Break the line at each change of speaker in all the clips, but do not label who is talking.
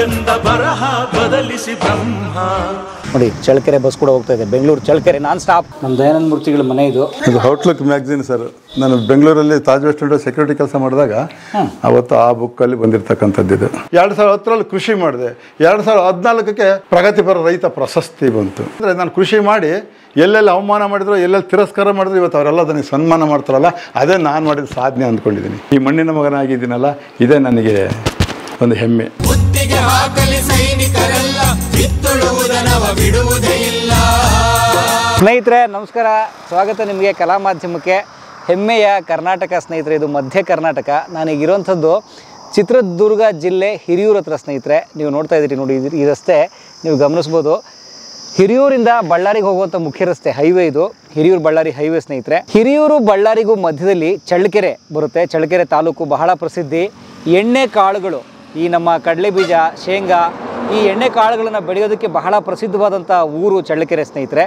ಎಂದ ಬರಹ ಬದಲಿಸಿ ಬ್ರಹ್ಮ.
ನೋಡಿ ಚಳ್ಳಕೆರೆ ಬಸ್ ಕೂಡ ಹೋಗ್ತಾ ಇದೆ, ಬೆಂಗಳೂರು ಚಳ್ಳಕೆರೆ ನಾನ್ ಸ್ಟಾಪ್. ನಮ್ಮ ದಯಾನಂದ ಮೂರ್ತಿಗಳ ಮನೆ ಇದು.
Outlook magazine sir. ನಾನು ಬೆಂಗಳೂರಲ್ಲಿ ತಾಜ್ ವೆಸ್ಟ್ ಇಂಡೋ ಸೆಕ್ಯೂರಿಟಿ ಕೆಲಸ ಮಾಡಿದಾಗ ಅವತ್ತು ಆ ಬುಕ್ಕಲ್ಲಿ ಬಂದಿರತಕ್ಕಂಥದ್ದು ಇದು. 2010 ಕೃಷಿ ಮಾಡಿದೆ. 2014 ಪ್ರಗತಿಪರ ರೈತ ಪ್ರಶಸ್ತಿ ಬಂತು. ಅಂದರೆ ನಾನು ಕೃಷಿ ಮಾಡಿ ಎಲ್ಲೆಲ್ಲಿ ಅವಮಾನ ಮಾಡಿದ್ರು, ಎಲ್ಲೆಲ್ಲಿ ತಿರಸ್ಕಾರ ಮಾಡಿದ್ರು, ಇವತ್ತು ಅವರೆಲ್ಲ ನನಗೆ ಸನ್ಮಾನ ಮಾಡ್ತಾರಲ್ಲ, ಅದೇ ನಾನು ಮಾಡಿದ ಸಾಧನೆ ಅಂದ್ಕೊಂಡಿದ್ದೀನಿ. ಈ ಮಣ್ಣಿನ ಮಗನಾಗಿದ್ದೀನಲ್ಲ, ಇದೇ ನನಗೆ ಒಂದು ಹೆಮ್ಮೆ.
ಸ್ನೇಹಿತರೆ ನಮಸ್ಕಾರ, ಸ್ವಾಗತ ನಿಮಗೆ ಕಲಾ ಮಾಧ್ಯಮಕ್ಕೆ. ಹೆಮ್ಮೆಯ ಕರ್ನಾಟಕ ಸ್ನೇಹಿತರೆ, ಇದು ಮಧ್ಯ ಕರ್ನಾಟಕ. ನಾನೀಗಿರುವಂಥದ್ದು ಚಿತ್ರದುರ್ಗ ಜಿಲ್ಲೆ ಹಿರಿಯೂರು ಹತ್ರ ಸ್ನೇಹಿತರೆ. ನೀವು ನೋಡ್ತಾ ಇದ್ದೀರಿ ನೋಡಿ, ಈ ರಸ್ತೆ ನೀವು ಗಮನಿಸ್ಬೋದು. ಹಿರಿಯೂರಿಂದ ಬಳ್ಳಾರಿಗೆ ಹೋಗುವಂಥ ಮುಖ್ಯ ರಸ್ತೆ, ಹೈವೇ ಇದು, ಹಿರಿಯೂರು ಬಳ್ಳಾರಿ ಹೈವೇ ಸ್ನೇಹಿತರೆ. ಹಿರಿಯೂರು ಬಳ್ಳಾರಿಗೂ ಮಧ್ಯದಲ್ಲಿ ಚಳ್ಳಕೆರೆ ಬರುತ್ತೆ. ಚಳ್ಳಕೆರೆ ತಾಲೂಕು ಬಹಳ ಪ್ರಸಿದ್ಧಿ. ಎಣ್ಣೆ ಕಾಳುಗಳು, ಈ ನಮ್ಮ ಕಡಲೆ ಬೀಜ, ಶೇಂಗಾ, ಈ ಎಣ್ಣೆ ಕಾಳುಗಳನ್ನು ಬೆಳೆಯೋದಕ್ಕೆ ಬಹಳ ಪ್ರಸಿದ್ಧವಾದಂಥ ಊರು ಚಳ್ಳಕೆರೆ ಸ್ನೇಹಿತರೆ.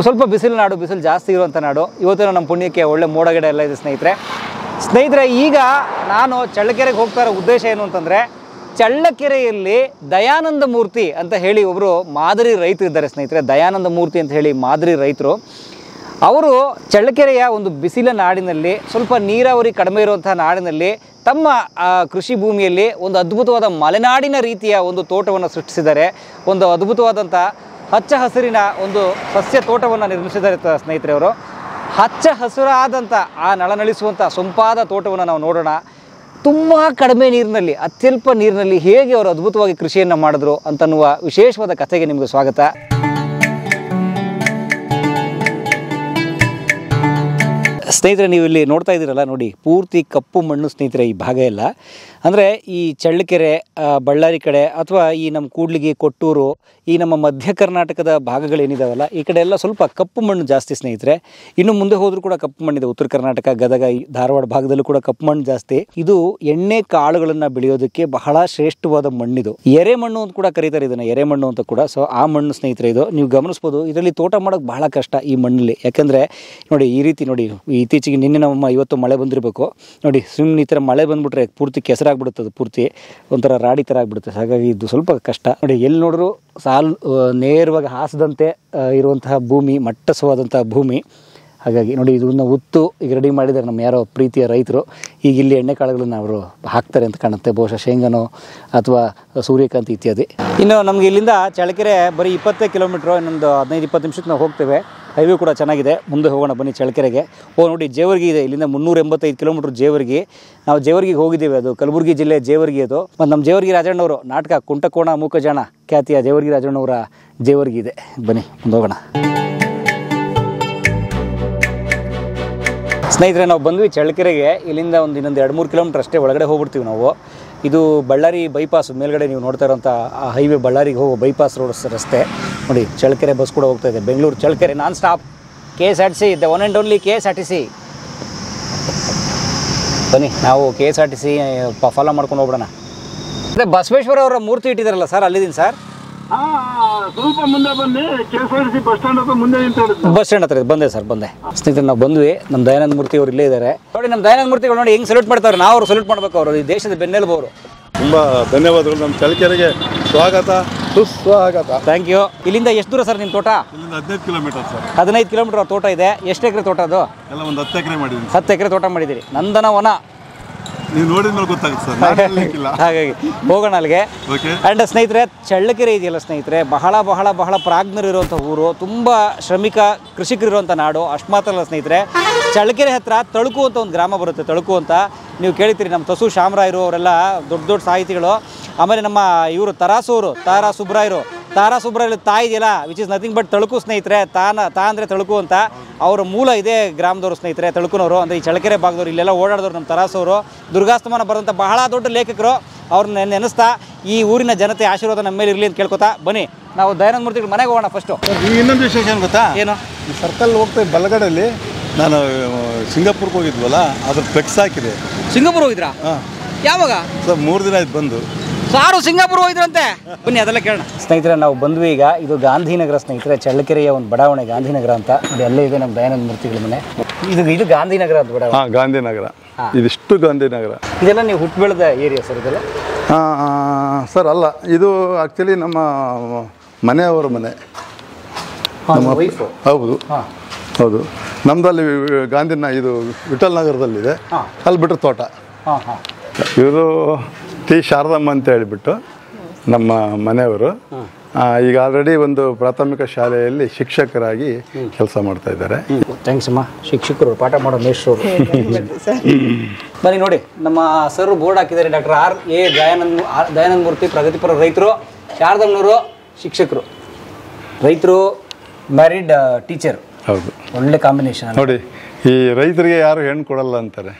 ಸ್ವಲ್ಪ ಬಿಸಿಲು ನಾಡು, ಬಿಸಿಲು ಜಾಸ್ತಿ ಇರುವಂಥ ನಾಡು. ಇವತ್ತಿನ ನಮ್ಮ ಪುಣ್ಯಕ್ಕೆ ಒಳ್ಳೆ ಮೋಡಗಡೆ ಎಲ್ಲ ಇದೆ ಸ್ನೇಹಿತರೆ. ಈಗ ನಾನು ಚಳ್ಳಕೆರೆಗೆ ಹೋಗ್ತಾ ಇರೋ ಉದ್ದೇಶ ಏನು ಅಂತಂದರೆ, ಚಳ್ಳಕೆರೆಯಲ್ಲಿ ದಯಾನಂದ ಮೂರ್ತಿ ಅಂತ ಹೇಳಿ ಒಬ್ಬರು ಮಾದರಿ ರೈತರು ಇದ್ದಾರೆ ಸ್ನೇಹಿತರೆ. ದಯಾನಂದ ಮೂರ್ತಿ ಅಂತ ಹೇಳಿ ಮಾದರಿ ರೈತರು. ಅವರು ಚಳ್ಳಕೆರೆಯ ಒಂದು ಬಿಸಿಲ ನಾಡಿನಲ್ಲಿ, ಸ್ವಲ್ಪ ನೀರಾವರಿ ಕಡಿಮೆ ಇರುವಂಥ ನಾಡಿನಲ್ಲಿ ತಮ್ಮ ಕೃಷಿ ಭೂಮಿಯಲ್ಲಿ ಒಂದು ಅದ್ಭುತವಾದ ಮಲೆನಾಡಿನ ರೀತಿಯ ಒಂದು ತೋಟವನ್ನು ಸೃಷ್ಟಿಸಿದ್ದಾರೆ. ಒಂದು ಅದ್ಭುತವಾದಂಥ ಹಚ್ಚ ಹಸಿರಿನ ಒಂದು ಸಸ್ಯ ತೋಟವನ್ನು ನಿರ್ಮಿಸಿದ್ದಾರೆ ಸ್ನೇಹಿತರೆ. ಅವರು ಹಚ್ಚ ಹಸಿರಾದಂಥ ಆ ನಳನಳಿಸುವಂಥ ಸೊಂಪಾದ ತೋಟವನ್ನು ನಾವು ನೋಡೋಣ. ತುಂಬ ಕಡಿಮೆ ನೀರಿನಲ್ಲಿ, ಅತ್ಯಲ್ಪ ನೀರಿನಲ್ಲಿ ಹೇಗೆ ಅವರು ಅದ್ಭುತವಾಗಿ ಕೃಷಿಯನ್ನು ಮಾಡಿದ್ರು ಅಂತನ್ನುವ ವಿಶೇಷವಾದ ಕಥೆಗೆ ನಿಮಗೆ ಸ್ವಾಗತ. ಸ್ನೇಹಿತರೆ, ನೀವು ಇಲ್ಲಿ ನೋಡ್ತಾ ಇದ್ದೀರಲ್ಲ ನೋಡಿ, ಪೂರ್ತಿ ಕಪ್ಪು ಮಣ್ಣು ಸ್ನೇಹಿತರೆ ಈ ಭಾಗ ಎಲ್ಲ. ಅಂದರೆ ಈ ಚಳ್ಳಕೆರೆ, ಬಳ್ಳಾರಿ ಕಡೆ, ಅಥವಾ ಈ ನಮ್ಮ ಕೂಡ್ಲಿಗಿ, ಕೊಟ್ಟೂರು, ಈ ನಮ್ಮ ಮಧ್ಯ ಕರ್ನಾಟಕದ ಭಾಗಗಳೇನಿದಾವಲ್ಲ, ಈ ಕಡೆ ಎಲ್ಲ ಸ್ವಲ್ಪ ಕಪ್ಪು ಮಣ್ಣು ಜಾಸ್ತಿ ಸ್ನೇಹಿತರೆ. ಇನ್ನು ಮುಂದೆ ಹೋದರೂ ಕೂಡ ಕಪ್ಪು ಮಣ್ಣಿದೆ. ಉತ್ತರ ಕರ್ನಾಟಕ, ಗದಗ, ಧಾರವಾಡ ಭಾಗದಲ್ಲೂ ಕೂಡ ಕಪ್ಪು ಮಣ್ಣು ಜಾಸ್ತಿ. ಇದು ಎಣ್ಣೆ ಕಾಳುಗಳನ್ನು ಬೆಳೆಯೋದಕ್ಕೆ ಬಹಳ ಶ್ರೇಷ್ಠವಾದ ಮಣ್ಣಿದು. ಎರೆ ಮಣ್ಣು ಅಂತ ಕೂಡ ಕರೀತಾರೆ ಇದನ್ನು, ಎರೆ ಮಣ್ಣು ಅಂತ ಕೂಡ. ಸೊ ಆ ಮಣ್ಣು ಸ್ನೇಹಿತರೆ ಇದು. ನೀವು ಗಮನಿಸ್ಬೋದು, ಇದರಲ್ಲಿ ತೋಟ ಮಾಡೋಕ್ಕೆ ಬಹಳ ಕಷ್ಟ ಈ ಮಣ್ಣಲ್ಲಿ. ಯಾಕೆಂದರೆ ನೋಡಿ, ಈ ರೀತಿ ನೋಡಿ, ಇತ್ತೀಚೆಗೆ ನಿನ್ನೆ ನಮ್ಮ ಇವತ್ತು ಮಳೆ ಬಂದಿರಬೇಕು ನೋಡಿ. ಸುಮ್ಮನೆ ಈ ಥರ ಮಳೆ ಬಂದುಬಿಟ್ರೆ ಪೂರ್ತಿ ಕೆಸರಾಗ್ಬಿಡುತ್ತೆ, ಅದು ಪೂರ್ತಿ ಒಂಥರ ರಾಡಿ ಥರ ಆಗಿಬಿಡುತ್ತೆ. ಹಾಗಾಗಿ ಇದು ಸ್ವಲ್ಪ ಕಷ್ಟ ನೋಡಿ. ಎಲ್ಲಿ ನೋಡಿದ್ರು ನೇರವಾಗಿ ಹಾಸದಂತೆ ಇರುವಂತಹ ಭೂಮಿ, ಮಟ್ಟಸವಾದಂತಹ ಭೂಮಿ. ಹಾಗಾಗಿ ನೋಡಿ, ಇದನ್ನು ಉತ್ತು ಈಗ ರೆಡಿ ಮಾಡಿದ್ದಾರೆ ನಮ್ಮ ಯಾರೋ ಪ್ರೀತಿಯ ರೈತರು. ಈಗ ಇಲ್ಲಿ ಎಣ್ಣೆ ಕಾಳುಗಳನ್ನು ಅವರು ಹಾಕ್ತಾರೆ ಅಂತ ಕಾಣುತ್ತೆ, ಬಹುಶಃ ಶೇಂಗಾನೋ ಅಥವಾ ಸೂರ್ಯಕಾಂತಿ ಇತ್ಯಾದಿ. ಇನ್ನು ನಮಗೆ ಇಲ್ಲಿಂದ ಚಳ್ಳಕೆರೆ ಬರೀ 20 ಕಿಲೋಮೀಟ್ರು, ಇನ್ನೊಂದು 15-20 ನಿಮಿಷಕ್ಕೆ ನಾವು ಹೋಗ್ತೇವೆ. ಹೈವೇ ಕೂಡ ಚೆನ್ನಾಗಿದೆ. ಮುಂದೆ ಹೋಗೋಣ ಬನ್ನಿ ಚಳ್ಳಕೆರೆಗೆ. ನೋಡಿ, ಜೇವರ್ಗಿ ಇದೆ ಇಲ್ಲಿಂದ 385 ಕಿಲೋಮೀಟ್ರ್ ಜೇವರ್ಗಿ. ನಾವು ಜೇವರ್ಗಿಗೆ ಹೋಗಿದ್ದೀವಿ, ಅದು ಕಲಬುರಗಿ ಜಿಲ್ಲೆ ಜೇವರ್ಗಿ ಅದು. ಮತ್ತು ನಮ್ಮ ಜೇವರ್ಗಿ ರಾಜಣ್ಣವರು ನಾಟಕ ಕುಂಟಕೋಣ ಮೂಕಜಾಣ ಖ್ಯಾತಿಯ ಜೇವರ್ಗಿ ರಾಜಣ್ಣವರ ಜೇವರ್ಗಿ ಇದೆ. ಬನ್ನಿ ಮುಂದೆ ಹೋಗೋಣ ಸ್ನೇಹಿತರೆ. ನಾವು ಬಂದ್ವಿ ಚಳ್ಳಕೆರೆಗೆ. ಇಲ್ಲಿಂದ ಇನ್ನೊಂದು 2-3 ಕಿಲೋಮೀಟ್ರ್ ಅಷ್ಟೇ ಒಳಗಡೆ ಹೋಗ್ಬಿಡ್ತೀವಿ ನಾವು. ಇದು ಬಳ್ಳಾರಿ ಬೈಪಾಸ್ ಮೇಲ್ಗಡೆ ನೀವು ನೋಡ್ತಾ ಇರೋಂಥ ಆ ಹೈವೇ, ಬಳ್ಳಾರಿಗೆ ಹೋಗೋ ಬೈಪಾಸ್ ರೋಡ್ ರಸ್ತೆ. ನೋಡಿ ಚಳ್ಳಕೆರೆ ಬಸ್ ಕೂಡ ಹೋಗ್ತಾ ಇದೆ, Bengaluru Challakere non stop. KSRTC, the one and only KSRTC. ಬನ್ನಿ ನಾವು KSRTC ಫಾಲೋ ಮಾಡ್ಕೊಂಡು ಹೋಗ್ಬಿಡೋಣ. ಅದೇ ಬಸವೇಶ್ವರ ಅವರ ಮೂರ್ತಿ ಇಟ್ಟಿದ್ದಾರಲ್ಲ ಸರ್, ಅಲ್ಲಿದ್ದೀನಿ ಸರ್.
ಸ್ವಲ್ಪ ಮುಂದೆ ಬನ್ನಿ, KSRTC ಬಸ್ ಸ್ಟ್ಯಾಂಡ್ ಹತ್ರ ಮುಂದೆ ನಿಂತಿರುತ್ತೆ.
ಬಸ್ ಸ್ಟ್ಯಾಂಡ್ ಹತ್ರ ಬಂದೆ ಸರ್, ಬಂದೆ. ಸ್ನೇಹಿತರೆ, ನಾವು ಬಂದ್ವಿ. ನಮ್ಮ ದಯಾನಂದ ಮೂರ್ತಿ ಅವರು ಇಲ್ಲೇ ಇದ್ದಾರೆ ನೋಡಿ. ನಮ್ಮ ದಯಾನಂದ ಮೂರ್ತಿಗಳು ನೋಡಿ ಹೆಂಗೆ ಸಲ್ಯೂಟ್ ಮಾಡ್ತಾರೆ. ನಾವು ಅವ್ರು ಸಲ್ಯೂಟ್ ಮಾಡ್ಬೇಕು. ಅವರು ಈ ದೇಶದ ಬೆನ್ನೆಲುಬು ಅವರು.
ತುಂಬ ಧನ್ಯವಾದಗಳು. ನಮ್ಮ ಚಳ್ಳಕೆರೆಗೆ ಸ್ವಾಗತ, ಸುಸ್ವಾಗತ.
Thank you. ಇಲ್ಲಿಂದ ಎಷ್ಟು ದೂರ ಸರ್ ನಿಮ್ಮ ತೋಟ?
ಇಲ್ಲಿಂದ 15 ಕಿಲೋಮೀಟರ್ ಸರ್.
15 ಕಿಲೋಮೀಟರ್ ತೋಟ ಇದೆ. ಎಷ್ಟು ಎಕರೆ ತೋಟ ಅದು?
ಎಲ್ಲ ಒಂದು 10 ಎಕರೆ ಮಾಡಿದ್ದೀನಿ.
10 ಎಕರೆ ತೋಟ ಮಾಡಿದ್ದೀರಿ. ನಂದನವನ
ನೀವು ನೋಡಿದ್ಮೇಲೆ ಗೊತ್ತಾಗುತ್ತೆ ಸರ್.
ಹಾಗಾಗಿ ಹೋಗೋಣ ಅಲ್ಲಿಗೆ. ಆ್ಯಂಡ್ ಸ್ನೇಹಿತರೆ, ಚಳ್ಳಕೆರೆ ಇದೆಯಲ್ಲ ಸ್ನೇಹಿತರೆ, ಬಹಳ ಬಹಳ ಬಹಳ ಪ್ರಾಜ್ಞರಿರುವಂಥ ಊರು, ತುಂಬ ಶ್ರಮಿಕ ಕೃಷಿಕರಿರುವಂಥ ನಾಡು. ಅಷ್ಟು ಮಾತ್ರ ಅಲ್ಲ ಸ್ನೇಹಿತರೆ, ಚಳ್ಳಕೆರೆ ಹತ್ರ ತಳುಕು ಅಂತ ಒಂದು ಗ್ರಾಮ ಬರುತ್ತೆ. ತಳುಕು ಅಂತ ನೀವು ಕೇಳಿತೀರಿ. ನಮ್ಮ ತಸು ಶಾಮರಾಯರು ಅವರೆಲ್ಲ ದೊಡ್ಡ ದೊಡ್ಡ ಸಾಹಿತಿಗಳು. ಆಮೇಲೆ ನಮ್ಮ ಇವರು ತರಾಸೂರು, ತಾರಾ ಸುಬ್ರಾಯರು. ತಾರಾ ಸುಬ್ರಾಯರು ತಾಯಿ ಇದೆಯಲ್ಲ, ವಿಚ್ ಇಸ್ ನಥಿಂಗ್ ಬಟ್ ತಳುಕು ಸ್ನೇಹಿತರೆ. ಅಂದರೆ ತಳುಕು ಅಂತ ಅವರ ಮೂಲ ಇದೇ ಗ್ರಾಮದವರು ಸ್ನೇಹಿತರೆ, ತಳುಕುನವರು. ಅಂದರೆ ಈ ಚಳ್ಳಕೆರೆ ಭಾಗದವರು, ಇಲ್ಲೆಲ್ಲ ಓಡಾಡಿದವರು ನಮ್ಮ ತರಾಸವರು. ದುರ್ಗಾಸ್ತಮಾನ ಬರೋಂಥ ಬಹಳ ದೊಡ್ಡ ಲೇಖಕರು. ಅವ್ರನ್ನ ನೆನೆಸ್ತಾ ಈ ಊರಿನ ಜನತೆ ಆಶೀರ್ವಾದ ನಮ್ಮ ಮೇಲೆ ಇರಲಿ ಅಂತ ಕೇಳ್ಕೊತಾ ಬನ್ನಿ ನಾವು ದಯಾನಂದ ಮೂರ್ತಿಗಳ ಮನೆಗೆ ಹೋಗೋಣ ಫಸ್ಟು.
ಇನ್ನೊಂದು ವಿಶೇಷ ಏನು ಗೊತ್ತಾ?
ಏನು?
ಸರ್ಕಲ್ ಹೋಗ್ತಾ ಬಲಗಡೆಯಲ್ಲಿ ನಾನು ಸಿಂಗಾಪುರ್ಗೆ ಹೋಗಿದ್ವಲ್ಲ, ಅದ್ರ ಫ್ಲೆಕ್ಸ್ ಹಾಕಿದೆ.
ಸಿಂಗಾಪುರ್ ಹೋಗಿದ್ರಾ?
ಹಾಂ.
ಯಾವಾಗ
ಸರ್? 3 ದಿನ ಆಯ್ತು ಬಂದು.
ಸಾರು ಸಿಂಗಾಪುರ್ ಹೋಗಿದ್ರಂತೆ. ಬನ್ನಿ ಅದೆಲ್ಲ ಕೇಳೋಣ. ಸ್ನೇಹಿತರೆ, ನಾವು ಬಂದ್ವಿ ಈಗ. ಇದು ಗಾಂಧಿನಗರ ಸ್ನೇಹಿತರೆ, ಚಳ್ಳಕೆರೆಯ ಒಂದು ಬಡಾವಣೆ ಗಾಂಧಿನಗರ ಅಂತ. ಇದು ಅಲ್ಲೇ ಇದೆ ನಮ್ಮ ದಯಾನಂದ ಮೂರ್ತಿಗಳ ಮನೆ. ಇದು ಗಾಂಧಿನಗರ ಅದು ಬಡಾವಣೆ.
ಹಾಂ, ಗಾಂಧಿನಗರ. ಇದಿಷ್ಟು ಗಾಂಧಿನಗರ.
ಇದೆಲ್ಲ ನೀವು ಹುಟ್ಟು ಬೆಳೆದ ಏರಿಯಾ ಸರ್ ಇದೆಲ್ಲ?
ಸರ್ ಅಲ್ಲ, ಇದು ಆ್ಯಕ್ಚುಲಿ ನಮ್ಮ ಮನೆಯವರ ಮನೆ. ನಮ್ಮ
ವೈಫು.
ಹೌದು ಹೌದು, ನಮ್ಮದಲ್ಲಿ ಗಾಂಧಿನ ಇದು ವಿಠಲ್ ನಗರದಲ್ಲಿದೆ, ಅಲ್ಲಿ ಬಿಟ್ಟರೆ ತೋಟ. ಇವರು ಟಿ ಶಾರದಮ್ಮ ಅಂತ ಹೇಳಿಬಿಟ್ಟು ನಮ್ಮ ಮನೆಯವರು. ಈಗ ಆಲ್ರೆಡಿ ಒಂದು ಪ್ರಾಥಮಿಕ ಶಾಲೆಯಲ್ಲಿ ಶಿಕ್ಷಕರಾಗಿ ಕೆಲಸ ಮಾಡ್ತಾ ಇದ್ದಾರೆ.
ಥ್ಯಾಂಕ್ಸ್ ಅಮ್ಮ. ಶಿಕ್ಷಕರು ಪಾಠ ಮಾಡೋ ಮೇಷ್ಟ್ರು. ಬನ್ನಿ ನೋಡಿ, ನಮ್ಮ ಸರ್ ಬೋರ್ಡ್ ಹಾಕಿದ್ದಾರೆ. Doctor R.A. ದಯಾನಂದ ಮೂರ್ತಿ, ಪ್ರಗತಿಪರ ರೈತರು, ಶಾರದಮ್ಮನವರು ಶಿಕ್ಷಕರು, ರೈತರು ಮ್ಯಾರಿಡ್ ಟೀಚರ್.
ಹೌದು,
ಒಳ್ಳೆ ಕಾಂಬಿನೇಷನ್
ನೋಡಿ. ಈ ರೈತರಿಗೆ ಯಾರು ಹೆಣ್ಣು ಕೊಡಲ್ಲ ಅಂತಾರೆ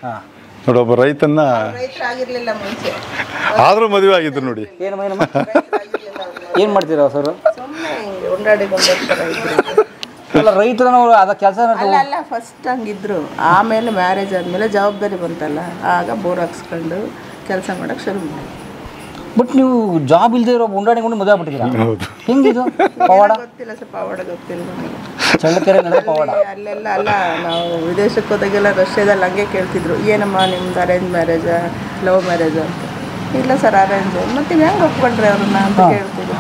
ನೋಡಿ. ಒಬ್ಬ ರೈತನ್ನ ಆದ್ರೂ ಮದುವೆ ಆಗಿದ್ರು ನೋಡಿ.
ಏನು ಮಾಡ್ತೀರಾ ಸರ್? ಅಲ್ಲ, ರೈತರು ಅದ ಕೆಲಸ
ಅಲ್ಲ ಫಸ್ಟ್ ಹಂಗಿದ್ರು, ಆಮೇಲೆ ಮ್ಯಾರೇಜ್ ಆದಮೇಲೆ ಜವಾಬ್ದಾರಿ ಬಂತಲ್ಲ, ಆಗ ಬೋರ್ ಹಾಕ್ಸ್ಕೊಂಡು ಕೆಲಸ ಮಾಡೋಕ್ಕೆ ಶುರು ಮಾಡಿ.
ಬಟ್ ನೀವು ಜಾಬ್ ಇಲ್ಲದೆ ಇರೋ ಉಂಡಾಡಿಕೊಂಡು ಮದುವೆ ಆಗ್ಬಿಟ್ಟಿದ್ದೀರಾ?
ಹೌದು.
ಹೆಂಗಿದು ಪವಾಡ?
ಗೊತ್ತಿಲ್ಲ ಸರ್, ಪವಾಡ ಗೊತ್ತಿಲ್ಲ ನಮಗೆ.
ಚಳ್ಳಕೆರೆ ಪವಾಡ.
ಅಲ್ಲೆಲ್ಲ ಅಲ್ಲ, ನಾವು ವಿದೇಶಕ್ಕೆ ಹೋದಾಗೆಲ್ಲ ರಷ್ಯಾದಲ್ಲಿ ಹಂಗೆ ಕೇಳ್ತಿದ್ರು, ಏನಮ್ಮ ನಿಮ್ದು ಅರೇಂಜ್ ಮ್ಯಾರೇಜಾ ಲವ್ ಮ್ಯಾರೇಜಾ ಅಂತ. ಇಲ್ಲ ಸರ್ ಅರೇಂಜ್. ಮತ್ತೆ ಹೆಂಗೆ ಒಪ್ಕೊಂಡ್ರೆ ಅವ್ರನ್ನ ಅಂತ ಕೇಳ್ತಿದ್ರು.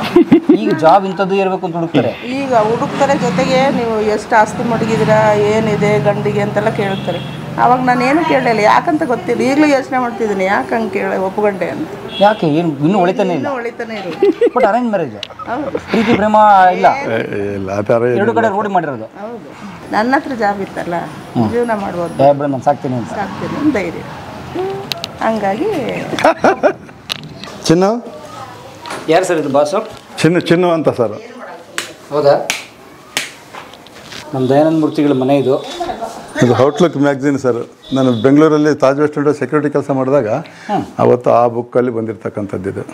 ಈಗ ಜಾಬ್ ಇಂಥದ್ದು ಇರಬೇಕು ಅಂತ ಹುಡುಕ್ತಾರೆ.
ಈಗ ಹುಡುಕ್ತಾರೆ, ಜೊತೆಗೆ ನೀವು ಎಷ್ಟು ಆಸ್ತಿ ಮಡಗಿದ್ದೀರಾ, ಏನಿದೆ ಗಂಡಿಗೆ ಅಂತೆಲ್ಲ ಕೇಳ್ತಾರೆ. ಅವಾಗ ನಾನು ಏನು ಕೇಳಲಿಲ್ಲ, ಯಾಕಂತ ಗೊತ್ತಿಲ್ಲ. ಈಗಲೂ ಯೋಚನೆ ಮಾಡ್ತಿದ್ದೀನಿ, ಯಾಕೆ ಹಂಗೆ ಕೇಳಿ ಒಪ್ಕೊಂಡೆ ಅಂತ.
ಯಾಕೆ ಏನು ಇನ್ನೂ ಹೊಳಿತಾನೆ ಇಲ್ಲ?
ಹೊಳಿತಾನೆ ಇಲ್ಲ.
ಬಟ್ ಅರೇಂಜ್ ಮ್ಯಾರೇಜ್,
ಹೌದು,
ಪ್ರೀತಿ ಪ್ರೇಮ ಇಲ್ಲ,
ಇಲ್ಲ ಆ ಥರ
ಎರಡು ಕಡೆ ರೋಡಿ ಮಾಡಿರೋದು.
ಹೌದು, ನನ್ನ ಹತ್ರ ಜಾಬ್ ಇತ್ತಲ್ಲ, ಜೀವನ ಮಾಡ್ಬೋದು,
ನಾನು ಸಾಕ್ತೀನಿ ಅಂತ.
ಸಾಕ್ತೀನಿ ಧೈರ್ಯ. ಹಂಗಾಗಿ
ಚಿನ್ನು.
ಯಾರು ಸರ್ ಇದು ಬಾಸು?
ಚಿನ್ನು ಅಂತ ಸರ್.
ಹೌದಾ? ನಮ್ಮ ದಯಾನಂದ ಮೂರ್ತಿಗಳ ಮನೆ ಇದು.
ಇದು ಔಟ್ಲುಕ್ ಮ್ಯಾಗ್ಝಿನ್ ಸರ್. ನಾನು ಬೆಂಗಳೂರಲ್ಲಿ ತಾಜ್ ವೆಸ್ಟ್ ಎಂಡ್ ಸೆಕ್ಯೂರಿಟಿ ಕೆಲಸ ಮಾಡಿದಾಗ ಅವತ್ತು ಆ ಬುಕ್ಕಲ್ಲಿ ಬಂದಿರತಕ್ಕಂಥದ್ದು ಇದು.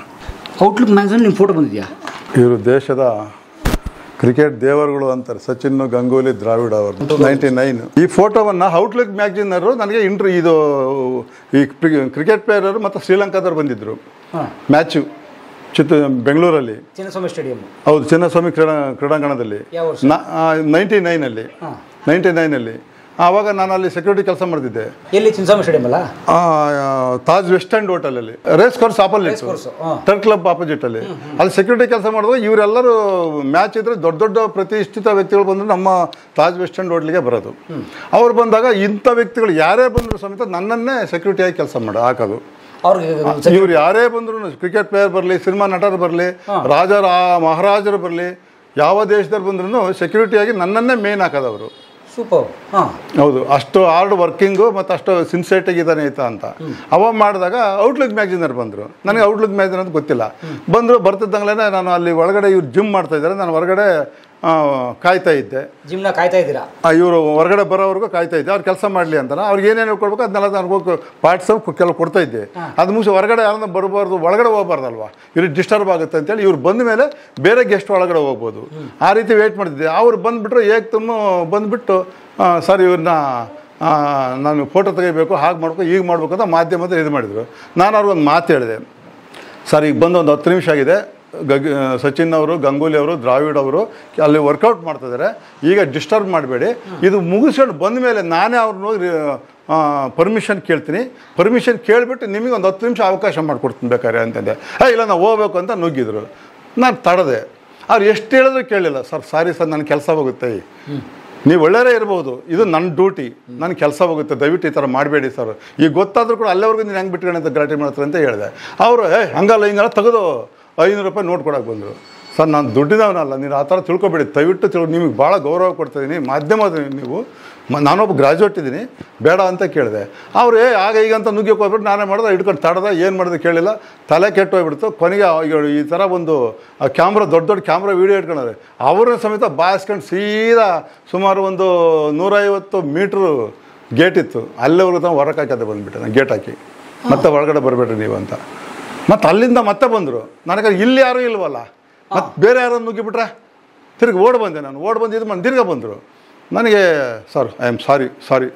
ಔಟ್ಲುಕ್ ಮ್ಯಾಗ್ಝಿನ್ ನಿಮ್ಮ ಫೋಟೋ ಬಂದಿದೆಯಾ?
ಇವರು ದೇಶದ ಕ್ರಿಕೆಟ್ ದೇವರುಗಳು ಅಂತಾರೆ, ಸಚಿನ್, ಗಂಗೂಲಿ, ದ್ರಾವಿಡ್ ಅವರು. 99 ಈ ಫೋಟೋವನ್ನು ಔಟ್ಲುಕ್ ಮ್ಯಾಗ್ಝಿನವರು ನನಗೆ ಇದು ಈ ಕ್ರಿಕೆಟ್ ಪ್ಲೇಯರು ಮತ್ತು ಶ್ರೀಲಂಕಾದವ್ರು ಬಂದಿದ್ದರು ಮ್ಯಾಚು ಬೆಂಗಳೂರಲ್ಲಿ,
ಚಿನ್ನಸ್ವಾಮಿ ಸ್ಟೇಡಿಯಂ.
ಹೌದು, ಚಿನ್ನಸ್ವಾಮಿ ಕ್ರೀಡಾಂಗಣದಲ್ಲಿ 99ನಲ್ಲಿ. ಆವಾಗ ನಾನು ಅಲ್ಲಿ ಸೆಕ್ಯೂರಿಟಿ ಕೆಲಸ ಮಾಡ್ತಿದ್ದೆ.
ಎಲ್ಲಿ? ಚಿನ್ನಸ್ವಾಮಿ ಸ್ಟೇಡಿಯಂ ಅಲ್ಲ,
ತಾಜ್ ವೆಸ್ಟ್ ಎಂಡ್ ಹೋಟೆಲಲ್ಲಿ, race course opposite, turf club opposite ಅಲ್ಲಿ. ಅಲ್ಲಿ ಸೆಕ್ಯೂರಿಟಿ ಕೆಲಸ ಮಾಡಿದಾಗ ಇವರೆಲ್ಲರೂ ಮ್ಯಾಚ್ ಇದ್ರೆ ದೊಡ್ಡ ದೊಡ್ಡ ಪ್ರತಿಷ್ಠಿತ ವ್ಯಕ್ತಿಗಳು ಬಂದು ನಮ್ಮ ತಾಜ್ ವೆಸ್ಟ್ ಎಂಡ್ ಹೋಟ್ಲಿಗೆ ಬರೋದು. ಅವ್ರು ಬಂದಾಗ ಇಂಥ ವ್ಯಕ್ತಿಗಳು ಯಾರೇ ಬಂದರೂ ಸಮೇತ ನನ್ನನ್ನೇ ಸೆಕ್ಯೂರಿಟಿಯಾಗಿ ಕೆಲಸ ಹಾಕೋದು. ಇವ್ರು ಯಾರೇ ಬಂದ್ರು, ಕ್ರಿಕೆಟ್ ಪ್ಲೇಯರ್ ಬರಲಿ, ಸಿನಿಮಾ ನಟರು ಬರಲಿ, ಮಹಾರಾಜರು ಬರಲಿ, ಯಾವ ದೇಶದಲ್ಲಿ ಬಂದ್ರೂ ಸೆಕ್ಯೂರಿಟಿಯಾಗಿ ನನ್ನನ್ನೇ ಮೇನ್ ಹಾಕೋದವರು.
ಸೂಪರ್.
ಹೌದು, ಅಷ್ಟು ಹಾರ್ಡ್ ವರ್ಕಿಂಗು ಮತ್ತು ಅಷ್ಟು ಸಿನ್ಸಿಯರ್ಟಿಗೆ ಇದ್ದಾನೆ ಆಯ್ತಾ ಅಂತ. ಅವಾಗ ಮಾಡಿದಾಗ ಔಟ್ಲುಕ್ ಮ್ಯಾಗ್ಝಿನರ್ ಬಂದರು. ನನಗೆ ಔಟ್ಲುಕ್ ಮ್ಯಾಗ್ಝಿನ್ ಅಂತ ಗೊತ್ತಿಲ್ಲ. ಬರ್ತಿದ್ದಂಗ್ಲೇ ನಾನು ಅಲ್ಲಿ ಒಳಗಡೆ ಇವ್ರು ಜಿಮ್ ಮಾಡ್ತಾ ಇದ್ದಾರೆ, ನಾನು ಹೊರಗಡೆ ಕಾಯ್ತಾ ಇದ್ದೆ.
ಜಿಮ್ನ ಕಾಯ್ತಾ ಇದ್ದೀರಾ?
ಇವರು ಹೊರಗಡೆ ಬರೋವರೆಗೂ ಕಾಯ್ತಾ ಇದ್ದೆ, ಅವ್ರು ಕೆಲಸ ಮಾಡಲಿ ಅಂತ. ಅವ್ರಿಗೆ ಏನೇನು ಕೊಡ್ಬೇಕು ಅದನ್ನೆಲ್ಲ ನಾನು ಹೋಗಿ ಪಾರ್ಟ್ಸ್ ಕೆಲವು ಕೊಡ್ತಾ ಇದ್ದೆ. ಅದು ಮುಗಿಸಿ ಹೊರಗಡೆ ಯಾರನ್ನ ಬರಬಾರ್ದು, ಒಳಗಡೆ ಹೋಗ್ಬಾರ್ದಲ್ವ, ಇವ್ರಿಗೆ ಡಿಸ್ಟರ್ಬ್ ಆಗುತ್ತೆ ಅಂತೇಳಿ ಇವ್ರು ಬಂದ ಮೇಲೆ ಬೇರೆ ಗೆಸ್ಟ್ ಒಳಗಡೆ ಹೋಗ್ಬೋದು, ಆ ರೀತಿ ವೆಯ್ಟ್ ಮಾಡ್ತಿದ್ದೆ. ಅವ್ರು ಬಂದುಬಿಟ್ರು ಬಂದುಬಿಟ್ಟು ಸರ್ ಇವ್ರನ್ನ ನಾನು ಫೋಟೋ ತೆಗಿಬೇಕು, ಹಾಗೆ ಮಾಡ್ಬೇಕು, ಈಗ ಮಾಡ್ಬೇಕು ಅಂತ ಮಾಧ್ಯಮದಲ್ಲಿ ಇದು ಮಾಡಿದರು. ನಾನು ಅವ್ರಿಗೊಂದು ಮಾತು ಹೇಳಿದೆ, ಸರ್ ಈಗ ಬಂದು ಒಂದು 10 ನಿಮಿಷ ಆಗಿದೆ, ಸಚಿನ್ ಅವರು, ಗಂಗೂಲಿ ಅವರು, ದ್ರಾವಿಡ್ ಅವರು ಅಲ್ಲಿ ವರ್ಕೌಟ್ ಮಾಡ್ತಿದ್ದಾರೆ, ಈಗ ಡಿಸ್ಟರ್ಬ್ ಮಾಡಬೇಡಿ, ಇದು ಮುಗಿಸ್ಕೊಂಡು ಬಂದ ಮೇಲೆ ನಾನೇ ಅವ್ರನ್ನ ಹೋಗಿ ಪರ್ಮಿಷನ್ ಕೇಳ್ತೀನಿ, ಪರ್ಮಿಷನ್ ಕೇಳಿಬಿಟ್ಟು ನಿಮಗೆ ಒಂದು 10 ನಿಮಿಷ ಅವಕಾಶ ಮಾಡಿಕೊಡ್ತೀನಿ ಬೇಕಾದ್ರೆ ಅಂತಂದೆ. ಇಲ್ಲ ನಾವು ಹೋಗ್ಬೇಕು ಅಂತ ನುಗ್ಗಿದ್ರು. ನಾನು ತಡೆದೆ. ಅವ್ರು ಎಷ್ಟು ಹೇಳಿದ್ರು ಕೇಳಲಿಲ್ಲ. ಸರ್ ಸಾರಿ ಸರ್, ನನ್ನ ಕೆಲಸ ಹೋಗುತ್ತೆ, ನೀವು ಒಳ್ಳೆಯರೇ ಇರ್ಬೋದು, ಇದು ನನ್ನ ಡ್ಯೂಟಿ, ನನ್ನ ಕೆಲಸ ಹೋಗುತ್ತೆ, ದಯವಿಟ್ಟು ಈ ಥರ ಮಾಡಬೇಡಿ ಸರ್. ಈಗ ಗೊತ್ತಾದರೂ ಕೂಡ ಅಲ್ಲಿವರೆಗೂ ನೀನು ಹೆಂಗೆ ಬಿಟ್ಕೊಂಡು ಅಂತ ಗಲಾಟೆ ಮಾಡ್ತಾರೆ ಅಂತ ಹೇಳಿದೆ. ಅವರು ಹಂಗಲ್ಲ ತೆಗೆದು 500 ರೂಪಾಯಿ ನೋಟ್ ಕೊಡೋಕೆ ಬಂದರು. ಸರ್ ನಾನು ದುಡ್ಡಿದವನಲ್ಲ, ನೀವು ಆ ಥರ ತಿಳ್ಕೊಬೇಡಿ, ದಯವಿಟ್ಟು ನಿಮಗೆ ಭಾಳ ಗೌರವ ಕೊಡ್ತಾಯಿದ್ದೀನಿ, ಮಾಧ್ಯಮದ ನೀವು, ನಾನೊಬ್ಬ ಗ್ರಾಜ್ಯುಯೇಟ್ ಇದ್ದೀನಿ, ಬೇಡ ಅಂತ ಕೇಳಿದೆ. ಅವರು ಆಗ ಈಗ ಅಂತ ನುಗ್ಗಕ್ಕೆ ಹೋಗ್ಬಿಟ್ಟು ನಾನೇ ಮಾಡಿದೆ, ಹಿಡ್ಕೊಂಡು ತಡೆದ, ಏನು ಮಾಡಿದೆ ಕೇಳಿಲ್ಲ, ತಲೆ ಕೆಟ್ಟು ಹೋಗ್ಬಿಡ್ತು. ಕೊನೆಗೆ ಈ ಥರ ಒಂದು ಕ್ಯಾಮ್ರಾ, ದೊಡ್ಡ ಕ್ಯಾಮ್ರಾ ವೀಡಿಯೋ ಇಟ್ಕೊಂಡ್ರೆ ಅವ್ರನ್ನ ಸಮೇತ ಬಾಯಿಸ್ಕೊಂಡು ಸೀದಾ ಸುಮಾರು ಒಂದು 150 ಮೀಟ್ರು ಗೇಟ್ ಇತ್ತು, ಅಲ್ಲಿವರೆಗೂ ತಾವು ಹೊರಗೆ ಹಾಕದೆ ಬಂದುಬಿಟ್ಟೆ ನಾನು, ಗೇಟ್ ಹಾಕಿ ಮತ್ತೆ ಒಳಗಡೆ ಬರಬೇಡ್ರಿ ನೀವು ಅಂತ. ಮತ್ತು ಅಲ್ಲಿಂದ ಮತ್ತೆ ಬಂದರು. ನನಗೆ ಇಲ್ಲಿ ಯಾರೂ ಇಲ್ವಲ್ಲ, ಮತ್ತು ಬೇರೆ ಯಾರು ನುಗ್ಗಿಬಿಟ್ರೆ ತಿರ್ಗಿ ಬಂದೆ ನಾನು, ಬಂದು ಇದು ಮಾಡಿ ತಿರ್ಗಿ ಬಂದರು. ನನಗೆ ಸರ್ ಐ ಆಮ್